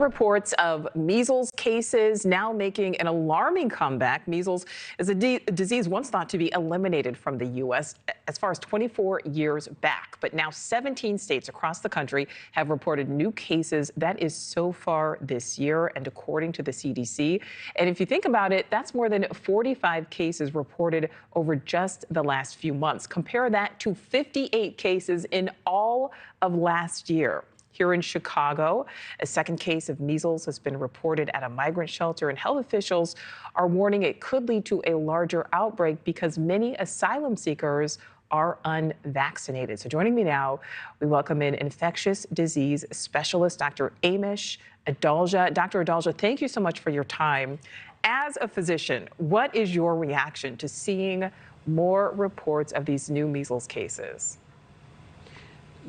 Reports of measles cases now making an alarming comeback. Measles is a disease once thought to be eliminated from the U.S. as far as 24 years back. But now 17 states across the country have reported new cases. That is so far this year, and according to the CDC. And if you think about it, that's more than 45 cases reported over just the last few months. Compare that to 58 cases in all of last year. Here in Chicago, a second case of measles has been reported at a migrant shelter, and health officials are warning it could lead to a larger outbreak because many asylum seekers are unvaccinated. So joining me now, we welcome in infectious disease specialist, Dr. Amesh Adalja. Dr. Adalja, thank you so much for your time. As a physician, what is your reaction to seeing more reports of these new measles cases?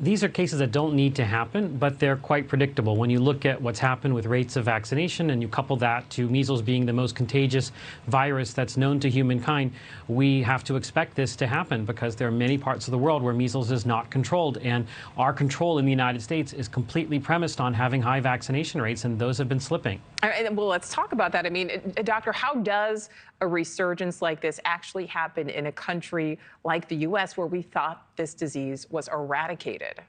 These are cases that don't need to happen, but they're quite predictable. When you look at what's happened with rates of vaccination and you couple that to measles being the most contagious virus that's known to humankind, we have to expect this to happen because there are many parts of the world where measles is not controlled. And our control in the United States is completely premised on having high vaccination rates, and those have been slipping. Well, let's talk about that. I mean, doctor, how does a resurgence like this actually happen in a country like the U.S. where we thought this disease was eradicated?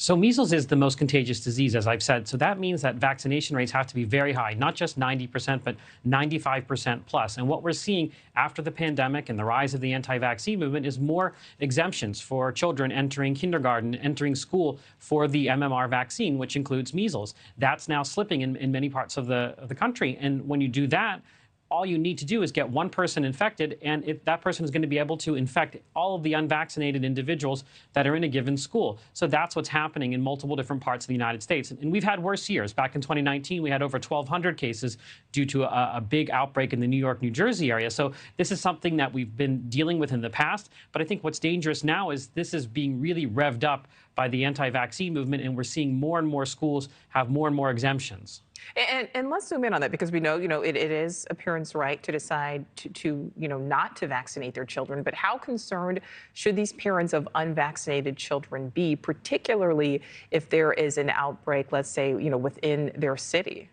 So measles is the most contagious disease, as I've said. So that means that vaccination rates have to be very high, not just 90%, but 95% plus. And what we're seeing after the pandemic and the rise of the anti-vaccine movement is more exemptions for children entering kindergarten, entering school for the MMR vaccine, which includes measles. That's now slipping in many parts of the country. And when you do that, all you need to do is get one person infected, and that person is going to be able to infect all of the unvaccinated individuals that are in a given school. So that's what's happening in multiple different parts of the United States. And we've had worse years. Back in 2019, we had over 1,200 cases due to a big outbreak in the New York, New Jersey area. So this is something that we've been dealing with in the past. But I think what's dangerous now is this is being really revved up by the anti-vaccine movement, and we're seeing more and more schools have more and more exemptions. And let's zoom in on that because we know, it is a parent's right to decide to not to vaccinate their children. But how concerned should these parents of unvaccinated children be, particularly if there is an outbreak, let's say, within their city?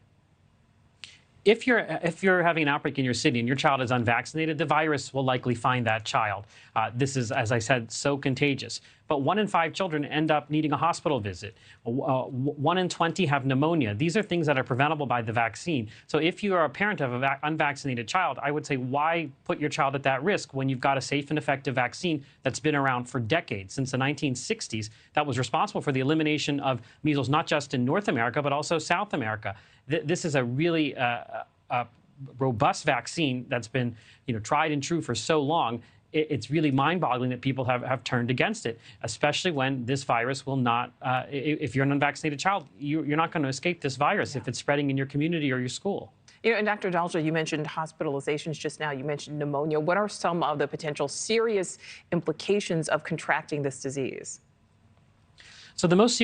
If you're having an outbreak in your city and your child is unvaccinated, the virus will likely find that child. This is, as I said, so contagious. But 1 in 5 children end up needing a hospital visit. 1 in 20 have pneumonia. These are things that are preventable by the vaccine. So if you are a parent of an unvaccinated child, I would say, why put your child at that risk when you've got a safe and effective vaccine that's been around for decades, since the 1960s, that was responsible for the elimination of measles, not just in North America, but also South America. This is a really robust vaccine that's been tried and true for so long. It's really mind-boggling that people have turned against it, especially when this virus will not, if you're an unvaccinated child, you're not going to escape this virus if it's spreading in your community or your school. And Dr. Adalja, you mentioned hospitalizations just now. You mentioned pneumonia. What are some of the potential serious implications of contracting this disease? So the most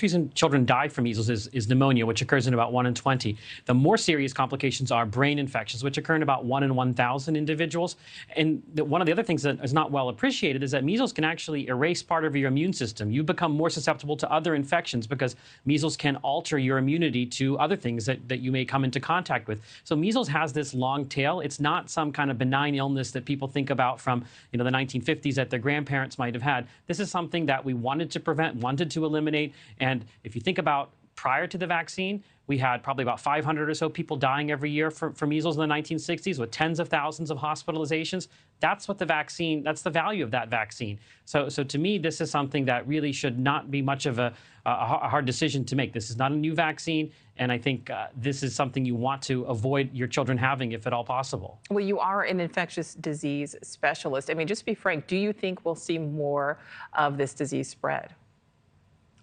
reason children die from measles is pneumonia, which occurs in about 1 in 20. The more serious complications are brain infections, which occur in about 1 in 1,000 individuals. And one of the other things that is not well appreciated is that measles can actually erase part of your immune system. You become more susceptible to other infections because measles can alter your immunity to other things that you may come into contact with. So measles has this long tail. It's not some kind of benign illness that people think about from the 1950s that their grandparents might have had. This is something that we wanted to prevent, wanted to eliminate. And if you think about prior to the vaccine, we had probably about 500 or so people dying every year for measles in the 1960s with tens of thousands of hospitalizations. That's what the vaccine, that's the value of that vaccine. So to me, this is something that really should not be much of a hard decision to make. This is not a new vaccine, and I think this is something you want to avoid your children having if at all possible. Well, you are an infectious disease specialist. I mean, just to be frank, do you think we'll see more of this disease spread?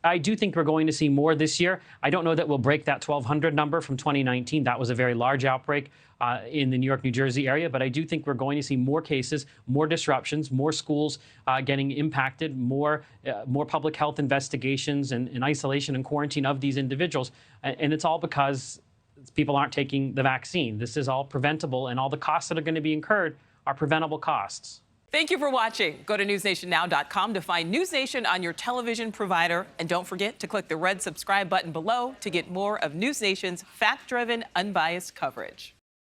I do think we're going to see more this year. I don't know that we'll break that 1,200 number from 2019. That was a very large outbreak in the New York, New Jersey area. But I do think we're going to see more cases, more disruptions, more schools getting impacted, more public health investigations and isolation and quarantine of these individuals. And it's all because people aren't taking the vaccine. This is all preventable, and all the costs that are going to be incurred are preventable costs. Thank you for watching. Go to newsnationnow.com to find News Nation on your television provider. And don't forget to click the red subscribe button below to get more of News Nation's fact-driven, unbiased coverage.